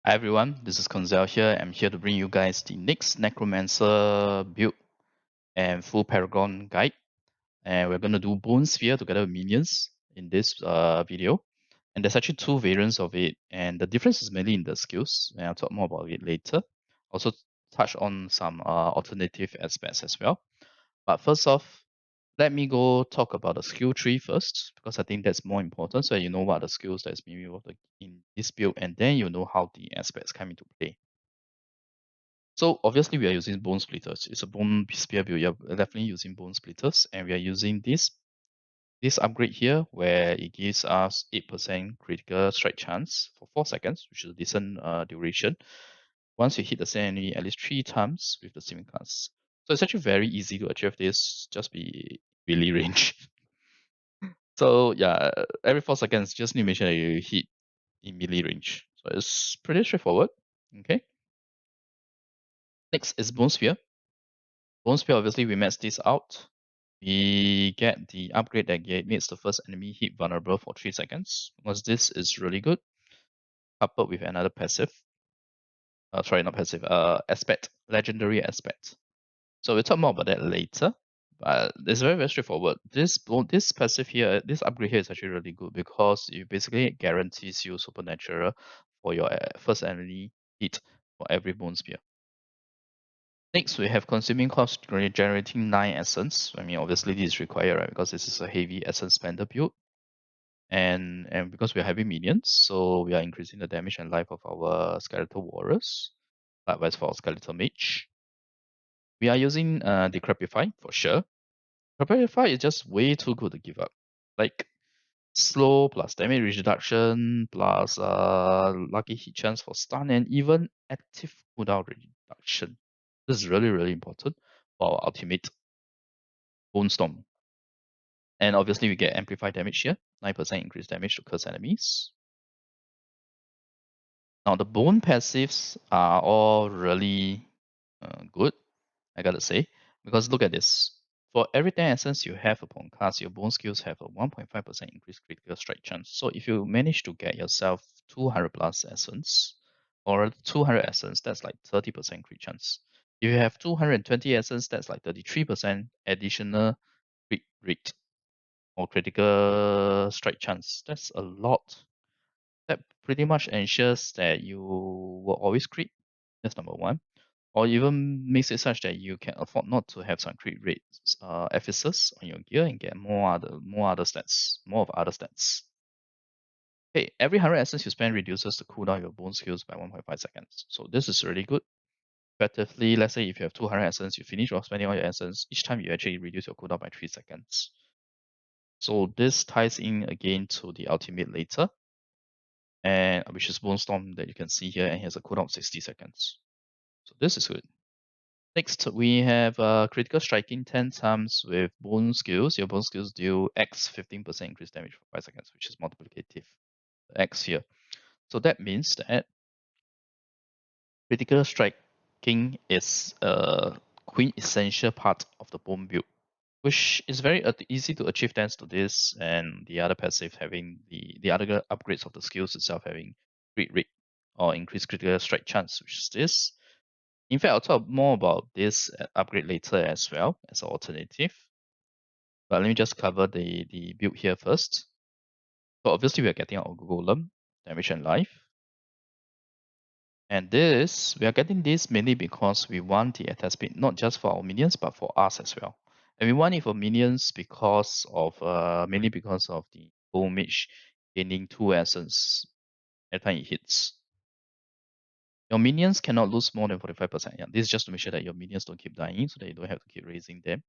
Hi everyone, this is Koinzell here. I'm here to bring you guys the next Necromancer build and full Paragon guide. And we're going to do Bone Sphere together with minions in this video. And there's actually two variants of it, and the difference is mainly in the skills, and I'll talk more about it later. Also touch on some alternative aspects as well. But first off, let me go talk about the skill tree first, because I think that's more important, so you know what are the skills that's being used in this build, and then you know how the aspects come into play. So obviously we are using bone splitters. It's a bone spear build. We're definitely using bone splitters, and we are using this upgrade here where it gives us 8% critical strike chance for 4 seconds, which is a decent duration. Once you hit the same enemy at least 3 times with the same class. So it's actually very easy to achieve this, just be melee range. So yeah, every 4 seconds, just need to make sure that you hit in melee range. So it's pretty straightforward. Okay. Next is Bone Spear. Bone Spear, obviously we max this out. We get the upgrade that makes the first enemy hit vulnerable for 3 seconds. Because this is really good. Coupled with another passive. Sorry, not passive, aspect, legendary aspect. So we'll talk more about that later. But it's very, very straightforward. This passive here, this upgrade here is actually really good because it basically guarantees you supernatural for your first enemy hit for every bone spear. Next, we have consuming corpse generating 9 essence. I mean, obviously this is required, right? Because this is a heavy essence spender build. And because we're heavy minions, so we are increasing the damage and life of our skeletal warriors. Likewise for our skeletal mage. We are using Decrepify for sure. Decrepify is just way too good to give up. Like slow plus damage reduction plus lucky hit chance for stun and even active cooldown reduction. This is really, really important for our ultimate Bone Storm. And obviously we get amplified damage here, 9% increased damage to cursed enemies. Now the bone passives are all really good, I gotta say, because look at this. For every 10 essence you have upon cast, your bone skills have a 1.5% increased critical strike chance. So if you manage to get yourself 200 plus essence, or 200 essence, that's like 30% crit chance. If you have 220 essence, that's like 33% additional crit rate or critical strike chance. That's a lot. That pretty much ensures that you will always crit. That's number one. Or even makes it such that you can afford not to have some crit rates emphasis on your gear and get more other stats, more of other stats. Okay, every 100 essence you spend reduces the cooldown of your bone skills by 1.5 seconds. So this is really good. Effectively, let's say if you have 200 essence, you finish off spending all your essence, each time you actually reduce your cooldown by 3 seconds. So this ties in again to the ultimate later, and which is Bone Storm that you can see here, and has a cooldown of 60 seconds. So this is good. Next, we have critical striking 10 times with bone skills. Your bone skills deal X 15% increased damage for 5 seconds, which is multiplicative. X here. So that means that critical striking is a quintessential part of the bone build, which is very easy to achieve thanks to this and the other passive having the other upgrades of the skills itself having crit rate or increased critical strike chance, which is this. In fact, I'll talk more about this upgrade later as well as an alternative. But let me just cover the build here first. So obviously we are getting our golem, damage and life. And this, we are getting this mainly because we want the attack speed not just for our minions, but for us as well. And we want it for minions because of mainly because of the bone mage gaining 2 essence every time it hits. Your minions cannot lose more than 45%. Yeah, this is just to make sure that your minions don't keep dying, so that you don't have to keep raising them.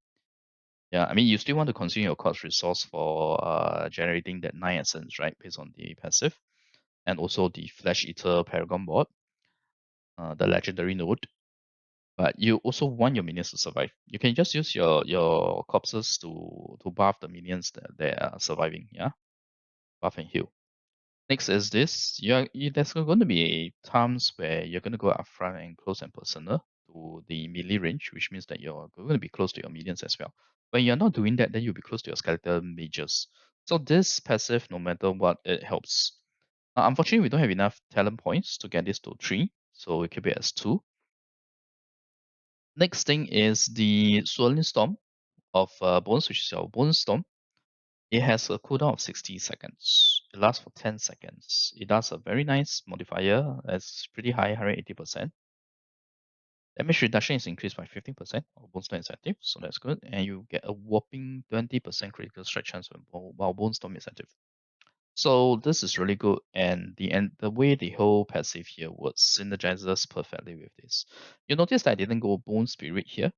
Yeah, I mean, you still want to consume your corpse resource for generating that 9 essence, right, based on the passive. And also the Flesh Eater Paragon Board, the legendary node. But you also want your minions to survive. You can just use your corpses to buff the minions that are surviving, yeah? Buff and heal. Next is this. There's going to be times where you're going to go up front and close and personal to the melee range, which means that you're going to be close to your minions as well. When you're not doing that, then you'll be close to your skeletal mages. So this passive, no matter what, it helps. Unfortunately, we don't have enough talent points to get this to 3, so we keep it as 2. Next thing is the Swirling Storm of Bones, which is our Bone Storm. It has a cooldown of 60 seconds. It lasts for 10 seconds. It does a very nice modifier. It's pretty high, 180%. Damage reduction is increased by 15% of Bone Storm incentive, so that's good. And you get a whopping 20% critical strike chance while Bone Storm is active. So this is really good, and the way the whole passive here works synergizes perfectly with this. You notice that I didn't go Bone Spirit here.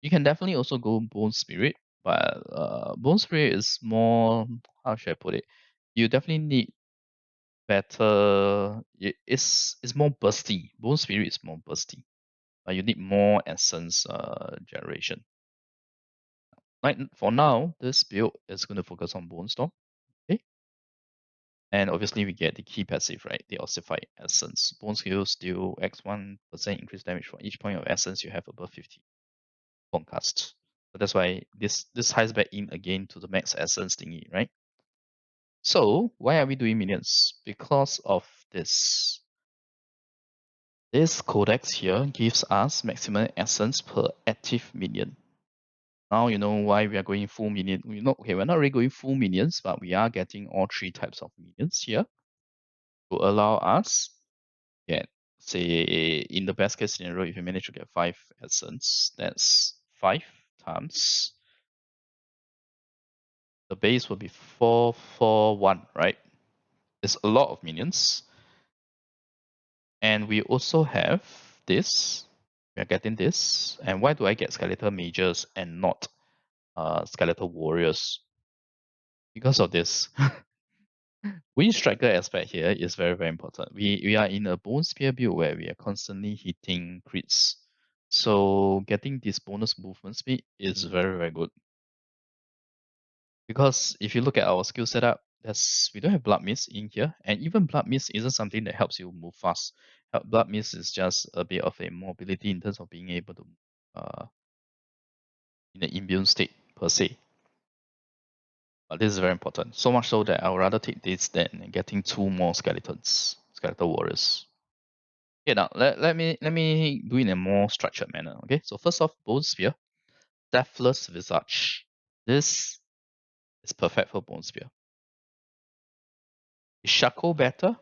You can definitely also go Bone Spirit, but Bone Spirit is more, how should I put it? You definitely need better. It's more bursty. Bone Spirit is more bursty. You need more essence generation. Right for now, this build is going to focus on Bone Storm. Okay. And obviously we get the key passive, right? The ossified essence. Bone skills deal X1% increased damage for each point of essence you have above 50 bone cast. So that's why this ties back in again to the max essence thingy, right? So why are we doing minions? Because of this. This codex here gives us maximum essence per active minion. Now you know why we are going full minion. We're not really going full minions, but we are getting all 3 types of minions here to allow us get, say, in the best case scenario, if you manage to get 5 essence, that's 5 times. The base will be 441, right? It's a lot of minions. And we also have this. We are getting this. And why do I get skeletal mages and not skeletal warriors? Because of this. Wind Striker aspect here is very, very important. We are in a Bone Spear build where we are constantly hitting crits. So getting this bonus movement speed is very, very good. Because if you look at our skill setup, we don't have Blood Mist in here, and even Blood Mist isn't something that helps you move fast. Blood Mist is just a bit of a mobility in terms of being able to in an immune state per se. But this is very important. So much so that I would rather take this than getting 2 more skeletal warriors. Okay, now let me do it in a more structured manner. Okay, so first off, Bone Spear, Deathless Visage. This is perfect for Bone Spear. Is Shackle better?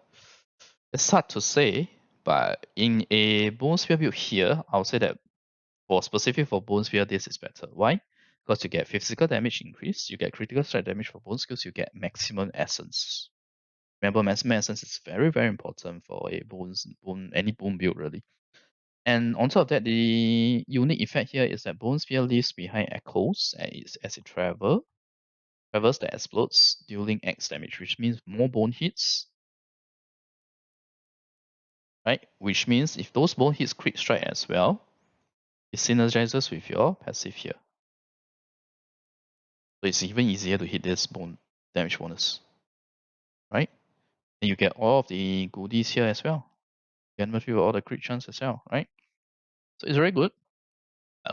It's hard to say, but in a Bone Spear build here, I would say that specific for Bone Spear, this is better. Why? Because you get physical damage increase, you get critical strike damage for bone skills, you get maximum essence. Remember, maximum essence is very, very important for a any bone build really. And on top of that, the unique effect here is that Bone Spear leaves behind echoes as it travels that explodes, dealing X damage, which means more bone hits. Right? Which means if those bone hits crit strike as well, it synergizes with your passive here. So it's even easier to hit this bone damage bonus. Right? And you get all of the goodies here as well. You get all the crit chance as well, right? So it's very good.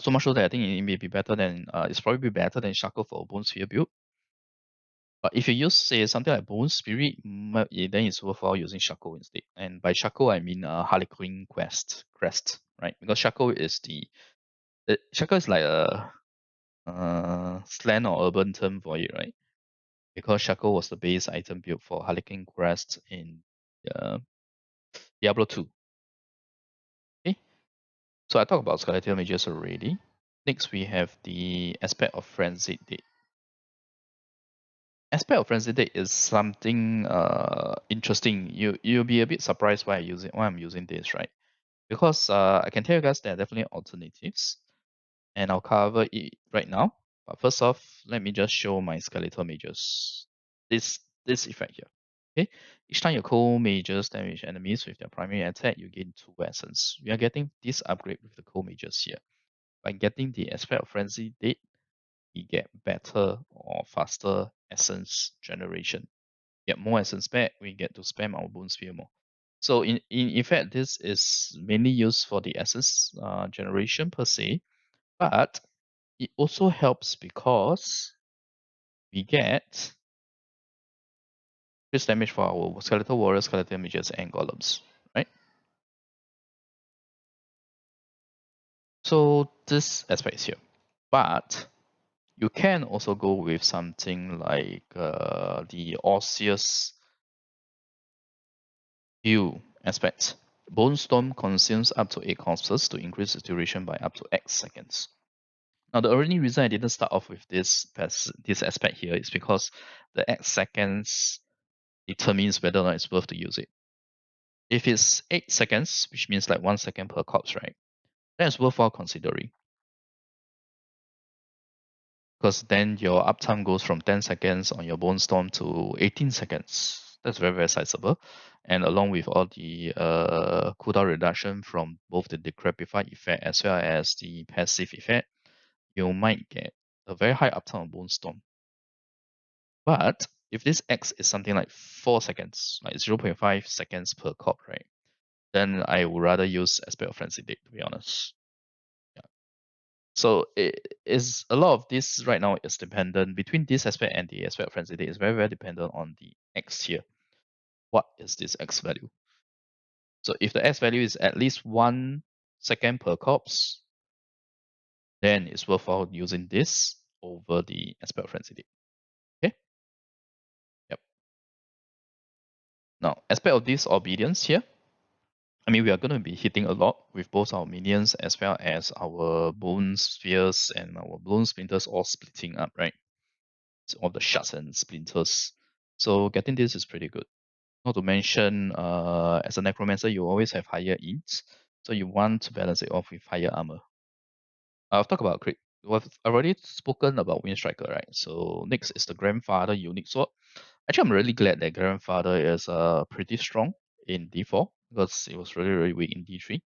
So much so that I think it may be better than it's probably better than Shackle for a Bone Sphere build. But if you use, say, something like Bone Spirit, then it's worthwhile using Shackle instead. And by Shackle, I mean Harlequin crest, right? Because Shackle is Shackle is like a slang or urban term for it, right? Because Shackle was the base item built for Harlequin crest in Diablo 2. Okay, so I talked about Skeletal Mages already. Next, we have the Aspect of Frenzied Dead. Aspect of Frenzied Dead is something interesting. You'll be a bit surprised why I'm using this, right? Because I can tell you guys there are definitely alternatives, and I'll cover it right now. But first off, let me just show my Skeletal Mages. This effect here. Okay, each time you call mages damage enemies with their primary attack, you gain 2 essence. We are getting this upgrade with the Cold Mages here. By getting the Aspect of Frenzy Dead, we get better or faster essence generation. Get more essence back, we get to spam our Bone Spear more. So in effect, this is mainly used for the essence generation per se, but it also helps because we get Crit damage for our skeletal warriors, skeletal mages, and golems, right? So this aspect is here. But you can also go with something like the osseous hue aspect. Bone Storm consumes up to 8 corpses to increase its duration by up to X seconds. Now, the only reason I didn't start off with this aspect here is because the X seconds determines whether or not it's worth to use it. If it's 8 seconds, which means like 1 second per corpse, right? That's worthwhile considering. Because then your uptime goes from 10 seconds on your Bone Storm to 18 seconds. That's very, very sizable. And along with all the cooldown reduction from both the Decrepify effect as well as the passive effect, you might get a very high uptime on Bone Storm. But if this X is something like 4 seconds, like 0.5 seconds per corp, right? Then I would rather use Aspect of Frenzy Date, to be honest. Yeah. So it is a lot of this right now is dependent between this aspect and the Aspect of Frenzy Date is very, very dependent on the X here. What is this X value? So if the X value is at least 1 second per corpse, then it's worthwhile using this over the Aspect of Frenzy Date. Okay? Yep. Now, aspect of this obedience here, I mean, we are going to be hitting a lot with both our minions as well as our bone spheres and our bone splinters all splitting up, right? So all the shards and splinters. So getting this is pretty good. Not to mention, as a necromancer, you always have higher ints, so you want to balance it off with higher armor. I'll talk about crit. I've already spoken about Wind Striker, right? So next is the Grandfather Unique Sword. Actually, I'm really glad that Grandfather is pretty strong in D4 because it was really, really weak in D3.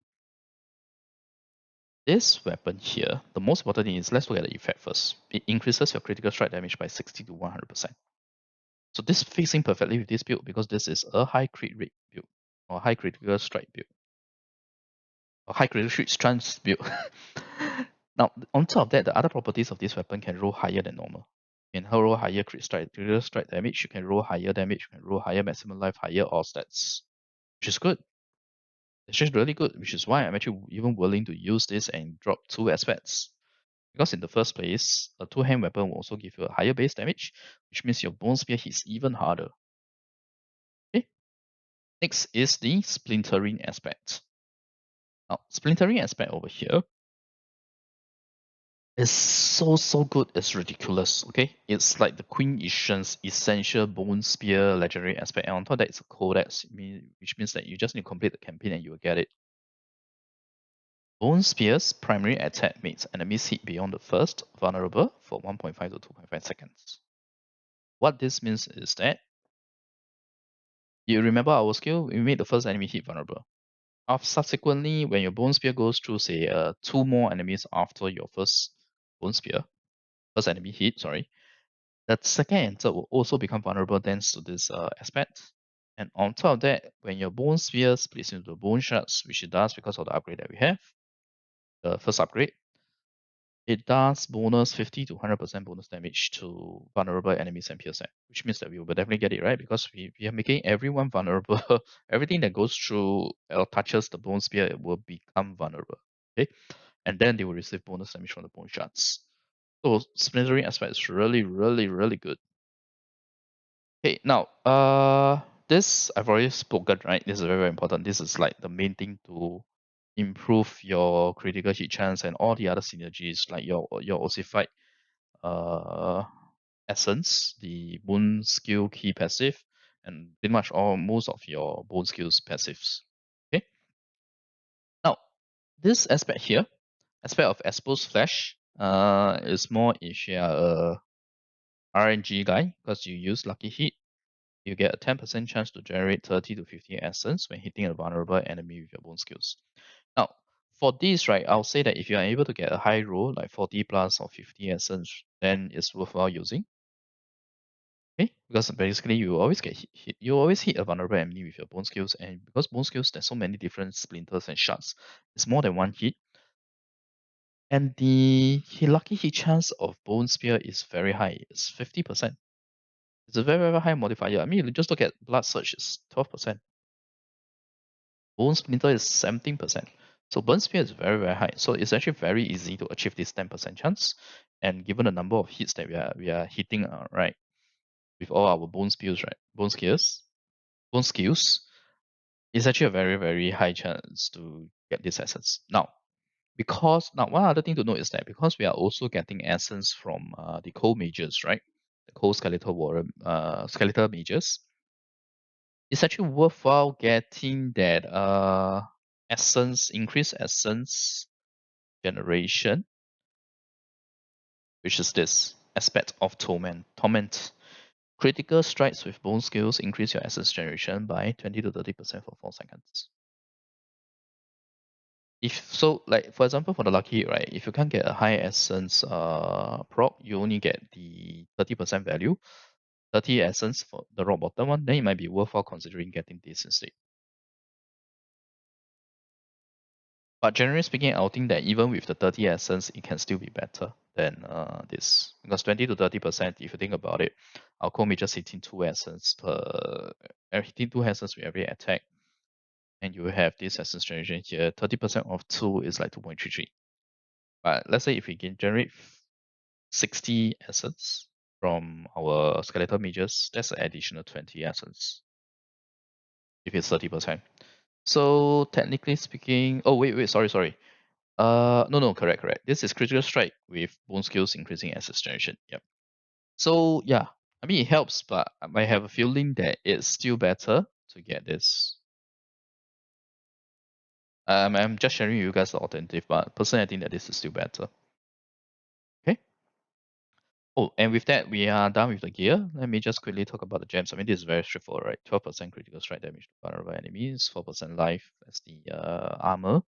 This weapon here, the most important thing is let's look at the effect first. It increases your critical strike damage by 60 to 100%. So this fits in perfectly with this build because this is a high crit rate build or high critical strike build or high critical strike build. Now, on top of that, the other properties of this weapon can roll higher than normal. You can roll higher critical strike damage, you can roll higher damage, you can roll higher maximum life, higher all stats, which is good. It's just really good, which is why I'm actually even willing to use this and drop 2 aspects. Because in the first place, a 2-hand weapon will also give you a higher base damage, which means your bone spear hits even harder. Okay. Next is the splintering aspect. Now, splintering aspect over here is so good, it's ridiculous. Okay, it's like the Quintessence essential bone spear legendary aspect, and on top of that, it's a codex, which means that you just need to complete the campaign and you will get it. Bone Spear's primary attack makes enemies hit beyond the first vulnerable for 1.5 to 2.5 seconds. What this means is that you remember our skill, we made the first enemy hit vulnerable. Subsequently, when your Bone Spear goes through, say, 2 more enemies after your first Bone Spear, first enemy hit, sorry, that second and third will also become vulnerable thanks to this aspect. And on top of that, when your Bone Spear splits into bone shards, which it does because of the upgrade that we have, the first upgrade, it does bonus 50 to 100% bonus damage to vulnerable enemies and pierce, which means that we will definitely get it, right? Because we are making everyone vulnerable. Everything that goes through or touches the bone spear, it will become vulnerable. Okay, and then they will receive bonus damage from the bone shards. So splintering aspect is really, really, really good. Okay, now this I've already spoken, right? This is very, very important. This is like the main thing to improve your critical hit chance and all the other synergies like your ossified essence, the bone skill key passive, and pretty much most of your bone skills passives. Okay. Now, this aspect here, aspect of exposed flesh, is more if you are a RNG guy because you use lucky hit. You get a 10% chance to generate 30 to 50 essence when hitting a vulnerable enemy with your bone skills. Now, for this, right, I'll say that if you are able to get a high roll, like 40 plus or 50 essence, then it's worthwhile using. Okay, because basically you always get hit, you always hit a vulnerable enemy with your bone skills, and because bone skills there's so many different splinters and shards, it's more than one hit. And the lucky hit chance of bone spear is very high, it's 50%. It's a very, very high modifier. I mean, you just look at Blood Surge, it's 12%. Bone Splinter is 17%. So Burn Spear is very, very high. So it's actually very easy to achieve this 10% chance. And given the number of hits that we are hitting, right, with all our bone skills, right, bone skills, it's actually a very, very high chance to get these assets. Now, one other thing to note is that because we are also getting essence from the cold mages, right, the cold skeletal warrior, skeletal mages, it's actually worthwhile getting that increased essence generation, which is this aspect of torment. Critical strikes with bone skills increase your essence generation by 20 to 30% for 4 seconds. If so, like for example, for the lucky hit, right, if you can't get a high essence proc, you only get the 30% value, 30 essence for the rock bottom one, then it might be worthwhile considering getting this instead. But generally speaking, I think that even with the 30 essence, it can still be better than this. Because 20 to 30%, if you think about it, our core may just hitting 2 essence hitting 2 essence with every attack. And you have this essence generation here. 30% of 2 is like 2.33. But let's say if we can generate 60 essence from our skeletal mages, that's an additional 20 essence. If it's 30%. So technically speaking, oh wait, sorry. No, correct. This is critical strike with bone skills increasing essence generation. Yep. So yeah, I mean it helps, but I might have a feeling that it's still better to get this. I'm just sharing with you guys the alternative, but personally I think that this is still better. Okay. Oh, and with that, we are done with the gear. Let me just quickly talk about the gems. I mean, this is very straightforward, right? 12% critical strike damage to vulnerable enemies, 4% life as the armor,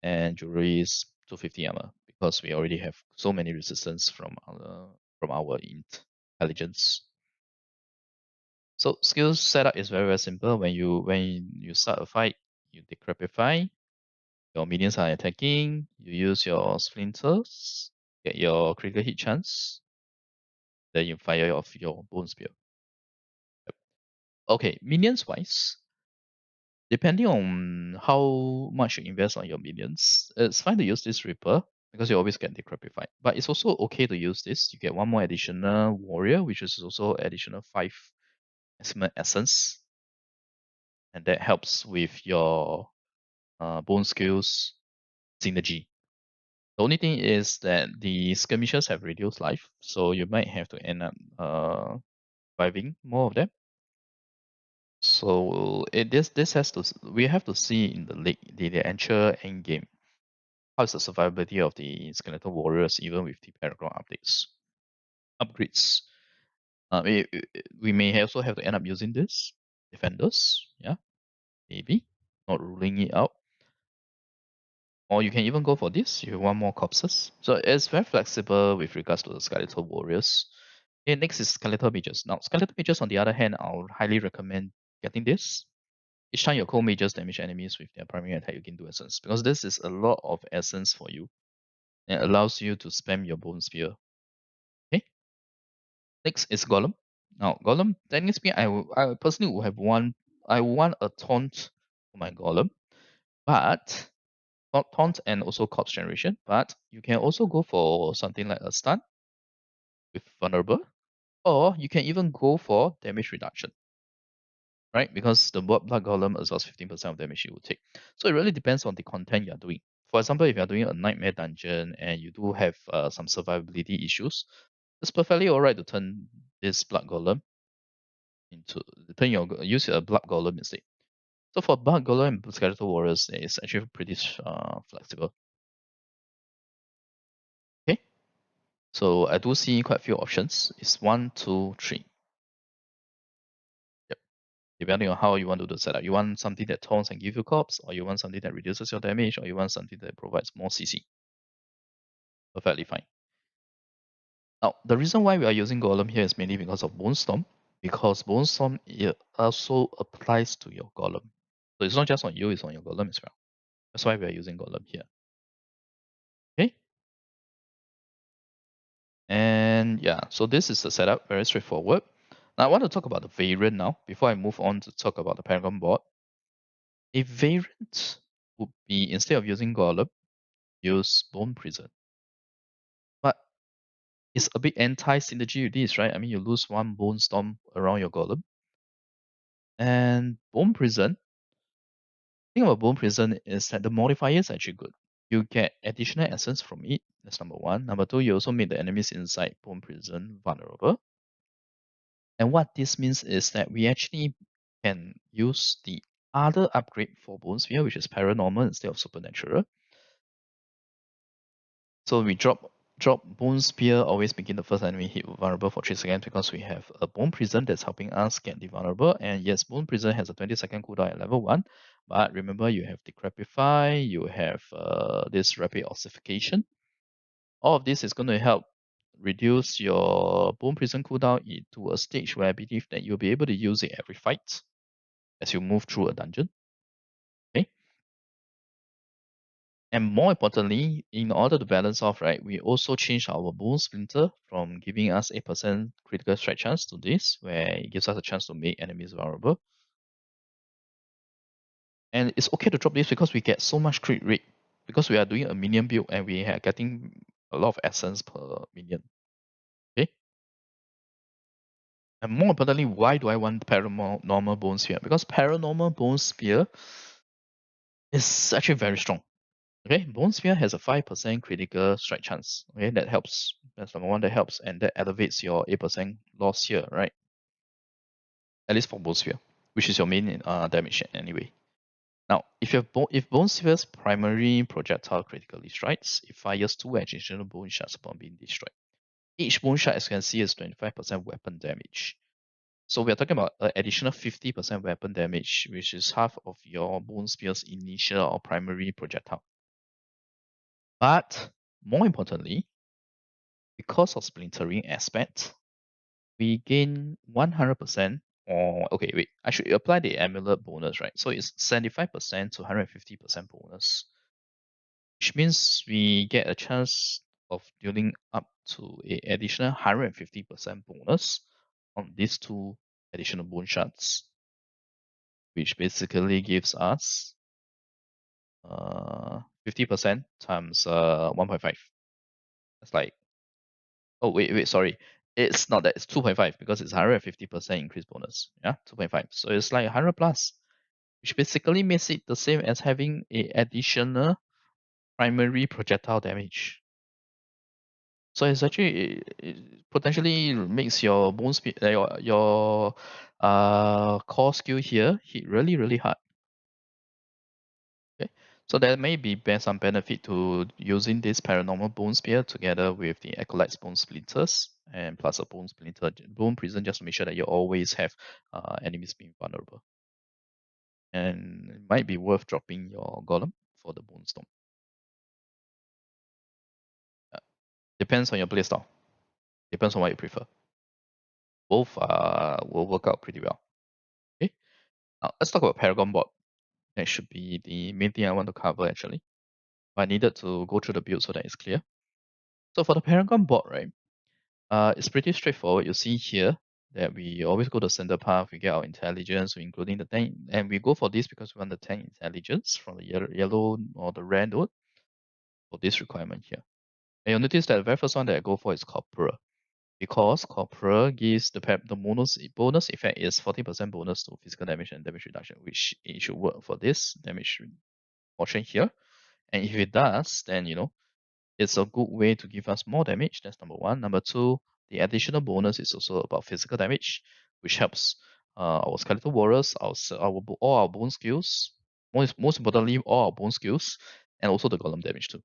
and jewelry is 250 armor because we already have so many resistance from our intelligence. So skill setup is very, very simple. When you start a fight, you decrepify. Your minions are attacking. You use your splinters, get your critical hit chance. Then you fire off your bone spear. Yep. Okay, minions wise, depending on how much you invest on your minions, it's fine to use this Reaper because you always get decrepified. But it's also okay to use this. You get one more additional warrior, which is also additional 5 essence. And that helps with your bone skills synergy. The only thing is that the skirmishers have reduced life, so you might have to end up reviving more of them. So we have to see in the actual end game how is the survivability of the skeletal warriors even with the Paragon upgrades. We may also have to end up using this defenders, yeah, maybe not ruling it out. Or you can even go for this if you want more corpses. So it's very flexible with regards to the skeletal warriors. Okay, next is skeletal mages. Now, skeletal mages, on the other hand, I'll highly recommend getting this. Each time your cold mages damage enemies with their primary attack, you can do essence. Because this is a lot of essence for you. And it allows you to spam your bone spear. Okay. Next is Golem. Now, Golem, technically speaking, I personally would have I want a taunt for my Golem. But not taunt and also corpse generation, but you can also go for something like a stun with vulnerable, or you can even go for damage reduction, right? Because the blood golem absorbs 15% of damage you will take. So it really depends on the content you're doing. For example, if you're doing a nightmare dungeon and you do have some survivability issues, it's perfectly alright to turn this blood golem use a blood golem instead. So for blood golem and skeletal warriors, it's actually pretty flexible. Okay. So I do see quite a few options. It's 1, 2, 3. Yep. Depending on how you want to do the setup. You want something that taunts and give you corpse, or you want something that reduces your damage, or you want something that provides more CC. Perfectly fine. Now, the reason why we are using Golem here is mainly because of Bone Storm. Because Bone Storm also applies to your Golem. So it's not just on you, it's on your Golem as well. That's why we are using Golem here. Okay. And yeah, so this is the setup, very straightforward. Now I want to talk about the variant now before I move on to talk about the Paragon board. A variant would be, instead of using Golem, use Bone Prison. But it's a bit anti-synergy with this, right? I mean, you lose one Bone Storm around your Golem. And Bone Prison, the thing about Bone Prison is that the modifier is actually good. You get additional essence from it. That's number one. Number two, you also make the enemies inside Bone Prison vulnerable. And what this means is that we actually can use the other upgrade for Bone Sphere, which is Paranormal instead of Supernatural. So we drop Bone Spear, always making the first enemy hit vulnerable for 3 seconds because we have a Bone Prison that's helping us get the vulnerable. And yes, Bone Prison has a 20-second cooldown at level 1. But remember, you have Decrepify, you have this Rapid Ossification. All of this is going to help reduce your Bone Prison cooldown to a stage where I believe that you'll be able to use it every fight as you move through a dungeon. Okay. And more importantly, in order to balance off, right, we also changed our Bone Splinter from giving us 8% critical strike chance to this, where it gives us a chance to make enemies vulnerable. And it's okay to drop this because we get so much crit rate, because we are doing a minion build and we are getting a lot of essence per minion. Okay. And more importantly, why do I want Paranormal Bone Spear? Because Paranormal Bone Spear is actually very strong. Okay, Bone Spear has a 5% critical strike chance. Okay, that helps. That's number one, that helps, and that elevates your 8% loss here, right? At least for Bone Spear, which is your main damage anyway. Now, if Bone Spear's primary projectile critically strikes, it fires 2 additional bone shards upon being destroyed. Each bone shard, as you can see, is 25% weapon damage. So we are talking about an additional 50% weapon damage, which is half of your Bone Spear's initial or primary projectile. But more importantly, because of splintering aspect, we gain 100%, or okay, wait, I should apply the amulet bonus, right? So it's 75% to 150% bonus, which means we get a chance of dealing up to an additional 150% bonus on these 2 additional bone shards, which basically gives us 50% times 1.5. That's like, oh wait, sorry. It's not that, it's 2.5 because it's 150% increase bonus. Yeah, 2.5. So it's like 100 plus, which basically makes it the same as having a additional primary projectile damage. So it's actually, it potentially makes your bone speed, your core skill here hit really, really hard. Okay, so there may be some benefit to using this Paranormal Bone Spear together with the Acolyte's Bone Splinters and plus a Bone Prison, just to make sure that you always have enemies being vulnerable. And it might be worth dropping your Golem for the Bone Storm. Depends on your playstyle. Depends on what you prefer. Both will work out pretty well. Okay, now let's talk about Paragon Board. That should be the main thing I want to cover actually. I needed to go through the build so that it's clear. So for the Paragon Board, right, it's pretty straightforward. You see here that we always go the center path. We get our intelligence, including the tank, and we go for this because we want the tank intelligence from the yellow or the red node for this requirement here. And you'll notice that the very first one that I go for is Corporal, because Corporal gives the bonus effect is 40% bonus to physical damage and damage reduction, which it should work for this damage portion here. And if it does, then it's a good way to give us more damage. That's number one. Number two, the additional bonus is also about physical damage, which helps our skeletal warriors, all our bone skills, most importantly, all our bone skills, and also the golem damage too.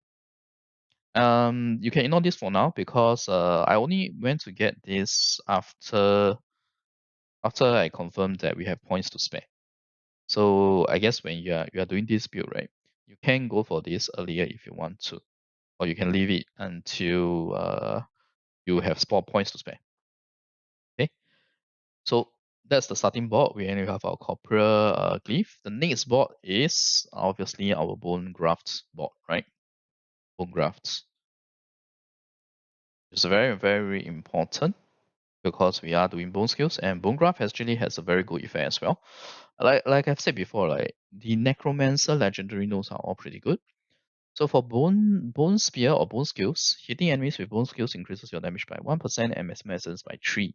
You can ignore this for now because I only went to get this after I confirmed that we have points to spare. So I guess when you are doing this build, right, you can go for this earlier if you want to, or you can leave it until you have sport points to spare. Okay, so that's the starting board. We only have our corporal glyph. The next board is obviously our bone grafts board, right? Bone grafts. It's very, very important because we are doing bone skills, and bone graph actually has a very good effect as well. Like I've said before, like the necromancer legendary nodes are all pretty good. So for bone spear or bone skills, hitting enemies with bone skills increases your damage by 1% and maximum essence by 3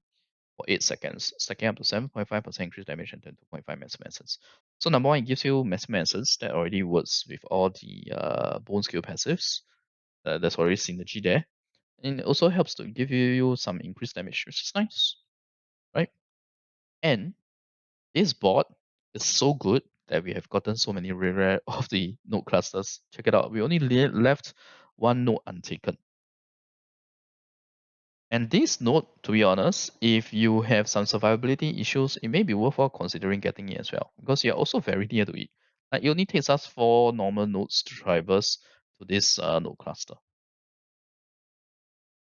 for 8 seconds, stacking up to 7.5% increased damage and 10.5 maximum essence. So number one, it gives you maximum essence that already works with all the bone skill passives. There's already synergy there. And it also helps to give you some increased damage, which is nice, right? And this board is so good that we have gotten so many rare of the node clusters. Check it out. We only left one node untaken. And this node, to be honest, if you have some survivability issues, it may be worthwhile considering getting it as well, because you're also very near to it. Like, it only takes us 4 normal nodes to traverse to this node cluster.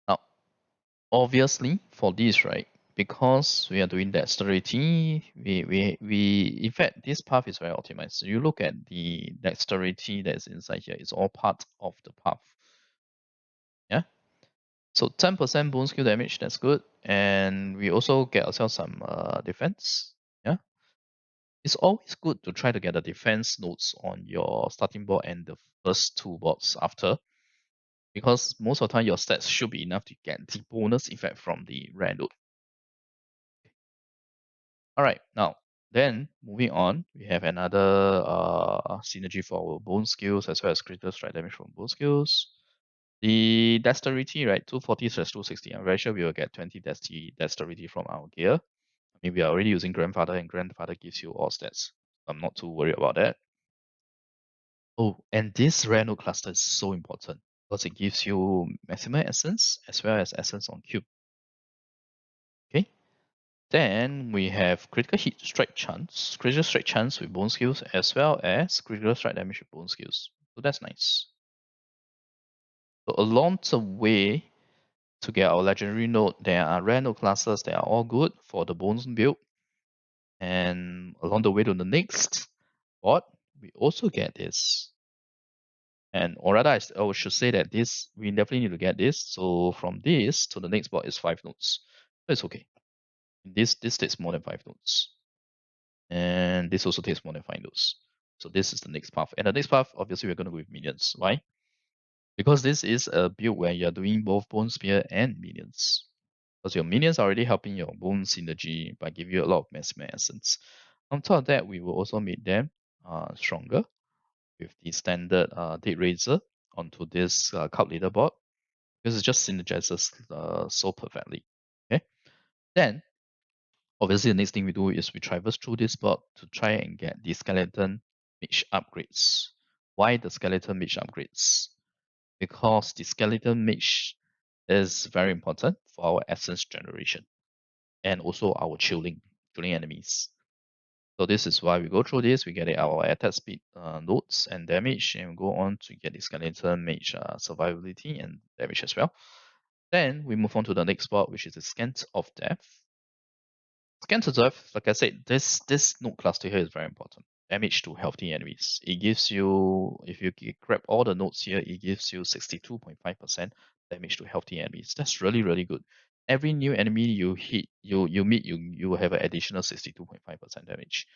Now, obviously, for this, right, because we are doing dexterity, we in fact, this path is very optimized. You look at the dexterity that's inside here, it's all part of the path. Yeah. So 10% bone skill damage, that's good. And we also get ourselves some defense. Yeah. It's always good to try to get the defense nodes on your starting board and the first 2 boards after, because most of the time your stats should be enough to get the bonus effect from the rare node. Alright, now then moving on, we have another synergy for our bone skills as well as critical strike damage from bone skills. The dexterity, right? 240/260. I'm very sure we will get 20 dexterity from our gear. I mean, we are already using grandfather, and grandfather gives you all stats. I'm not too worried about that. Oh, and this rare node cluster is so important because it gives you maximum essence as well as essence on cube. Okay. Then we have critical hit strike chance, critical strike chance with bone skills as well as critical strike damage with bone skills. So that's nice. So along the way, to get our legendary node, there are rare node classes that are all good for the bones build. And along the way to the next board, we also get this. And or rather, I should say that this, we definitely need to get this. So from this to the next board is 5 nodes. So it's okay. This takes more than 5 nodes. And this also takes more than 5 nodes. So this is the next path. And the next path, obviously, we're going to go with minions. Why? Because this is a build where you're doing both Bone Spear and minions. Because your minions are already helping your bone synergy by giving you a lot of maximum essence. On top of that, we will also make them stronger with the standard Dead Razor onto this cult leaderboard, because it just synergizes so perfectly. Okay. Then, obviously, the next thing we do is we traverse through this board to try and get the skeleton mage upgrades. Why the skeleton mage upgrades? Because the skeleton mage is very important for our essence generation and also our killing enemies. So this is why we go through this. We get our attack speed nodes and damage, and we go on to get the skeleton mage survivability and damage as well. Then we move on to the next spot, which is the Scant of Death. Scant of Death, like I said, this node cluster here is very important. Damage to healthy enemies. It gives you, if you grab all the nodes here, it gives you 62.5% damage to healthy enemies. That's really, really good. Every new enemy you hit, you meet, you will have an additional 62.5% damage.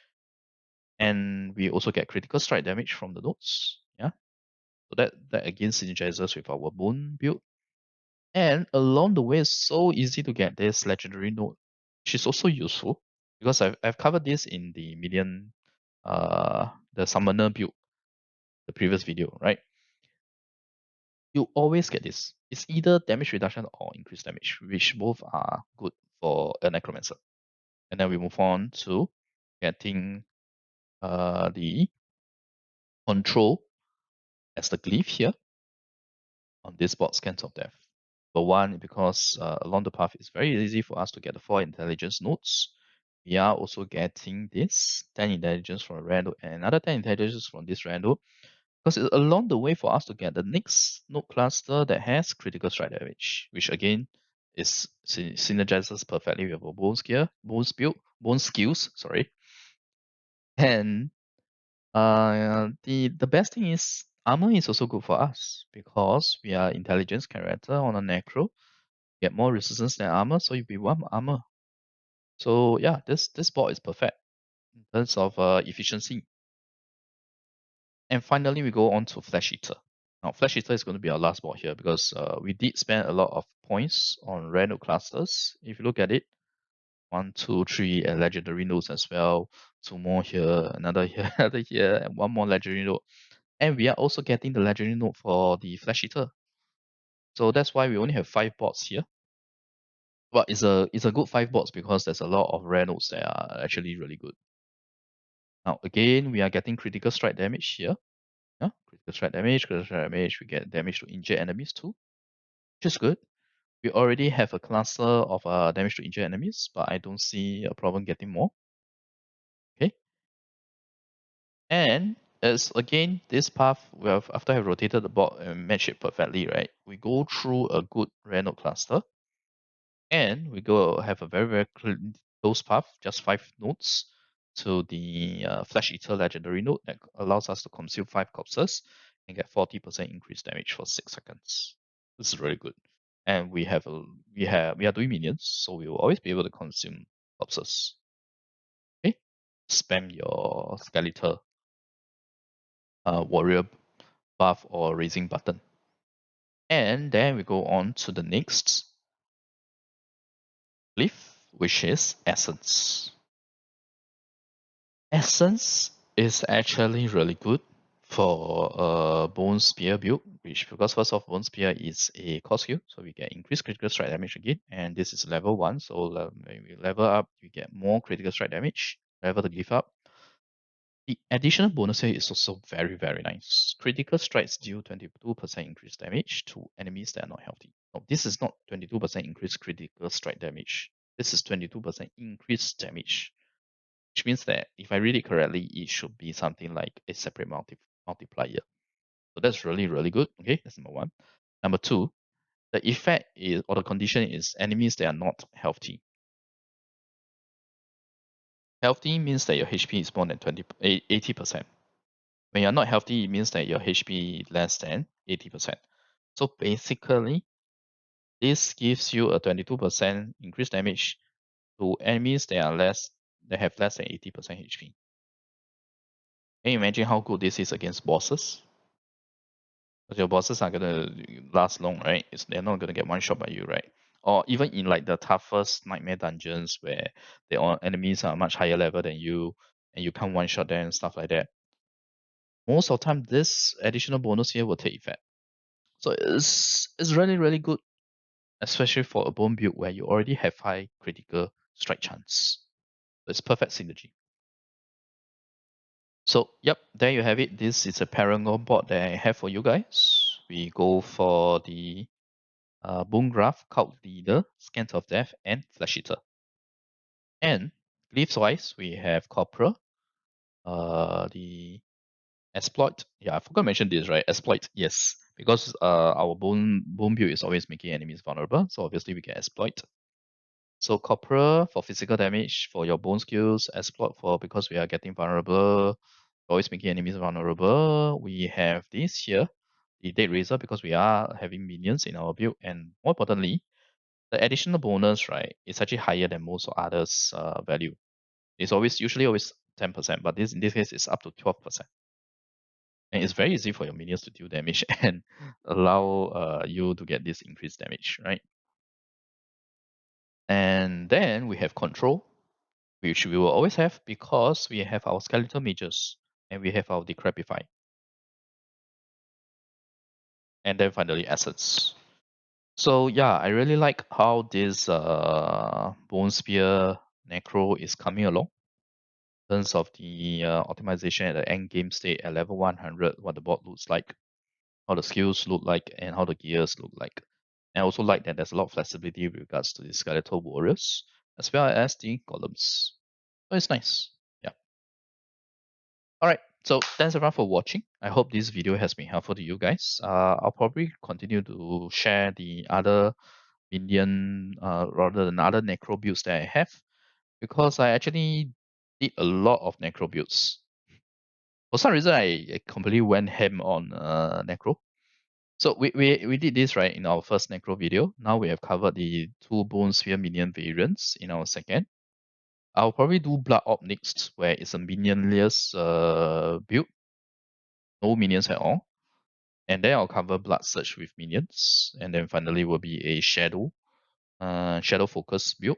And we also get critical strike damage from the nodes. Yeah. So that again synergizes with our bone build. And along the way, it's so easy to get this legendary node, which is also useful because I've covered this in the minion the summoner build, the previous video, right? You always get this. It's either damage reduction or increased damage, which both are good for a necromancer. And then we move on to getting the control as the glyph here on this board, Scans of Death. But one, because along the path, it's very easy for us to get the 4 intelligence nodes. We are also getting this 10 intelligence from a rare node and another 10 intelligence from this rare node. Because it's along the way for us to get the next node cluster that has critical strike damage, which again is synergizes perfectly with our bone skills, sorry. And the best thing is armor is also good for us because we are intelligence character on a necro. Get more resistance than armor, so you'll be 1 armor. So yeah, this board is perfect in terms of efficiency. And finally, we go on to Flesh Eater. Now, Flesh Eater is going to be our last board here because we did spend a lot of points on rare node clusters. If you look at it, 1, 2, 3, and legendary nodes as well. 2 more here, another here, another here, and 1 more legendary node. And we are also getting the legendary node for the Flesh Eater. So that's why we only have 5 boards here. But it's a good 5 boards because there's a lot of rare nodes that are actually really good. Now again, we are getting critical strike damage here. Yeah, critical strike damage, we get damage to injured enemies too, which is good. We already have a cluster of damage to injured enemies, but I don't see a problem getting more. Okay. And as again, this path, after I have rotated the board and matched it perfectly, right? We go through a good rare node cluster. And we go have a very, very close path, just 5 nodes to the Flesh Eater legendary node that allows us to consume 5 corpses and get 40% increased damage for 6 seconds. This is really good. And we are doing minions, so we will always be able to consume corpses. Okay, spam your skeletal warrior buff or raising button. And then we go on to the next glyph, which is Essence. Essence is actually really good for a Bone Spear build, because first off, Bone Spear is a core skill, so we get increased critical strike damage again, and this is level 1, so when we level up, we get more critical strike damage, level the glyph up. The additional bonus here is also very, very nice. Critical strikes deal 22% increased damage to enemies that are not healthy. No, this is not 22% increased critical strike damage. This is 22% increased damage, which means that if I read it correctly, it should be something like a separate multiplier. So that's really, really good. Okay, that's number 1. Number 2, the effect is, or the condition is enemies that are not healthy. Healthy means that your HP is more than 80%. When you're not healthy, it means that your HP is less than 80%. So basically, this gives you a 22% increased damage to enemies that have less than 80% HP. Can you imagine how good this is against bosses? Because your bosses are gonna last long, right? They're not gonna get one shot by you, right? Or even in like the toughest nightmare dungeons where the enemies are much higher level than you and you can't one shot them and stuff like that. Most of the time, this additional bonus here will take effect. So it's really, really good, especially for a bone build where you already have high critical strike chance. It's perfect synergy. So yep, there you have it. This is a Paragon board that I have for you guys. We go for the Bone Graph, Cult Leader, Scant of Death, and Flesh Eater. And Glyphs wise, we have Corporal, the Exploit. Yeah, I forgot to mention this, right? Exploit, yes. Because our bone build is always making enemies vulnerable, so obviously we can Exploit. So Corporal for physical damage for your bone skills, Exploit for because we are getting vulnerable, always making enemies vulnerable. We have this here, the Dead Razor, because we are having minions in our build, and more importantly, the additional bonus, right, is actually higher than most others' value. It's usually always 10%, but in this case, it's up to 12%. And it's very easy for your minions to deal damage and allow you to get this increased damage, right? And then we have control, which we will always have because we have our skeletal mages and we have our decrepify. And then finally assets. So yeah, I really like how this Bone Spear Necro is coming along. In terms of the optimization at the end game state at level 100, what the board looks like, how the skills look like, and how the gears look like. And I also like that there's a lot of flexibility with regards to the skeletal warriors, as well as the golems. So it's nice. Yeah. Alright, so thanks everyone for watching. I hope this video has been helpful to you guys. I'll probably continue to share the other minion, rather than other necro builds that I have, because I actually did a lot of necro builds. For some reason, I completely went ham on necro. So we did this right in our first Necro video. Now we have covered the 2 Bone Sphere minion variants in our second. I'll probably do Blood Orb next, where it's a minionless build, no minions at all. And then I'll cover Blood Surge with minions, and then finally will be a shadow focus build.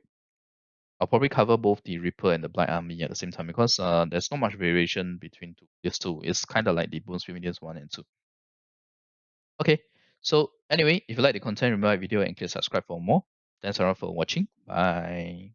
I'll probably cover both the Reaper and the Blight Army at the same time because there's not much variation between these two. It's kind of like the Bone Sphere minions 1 and 2. Okay, so anyway, if you like the content, remember the video and click subscribe for more. Thanks everyone for watching. Bye.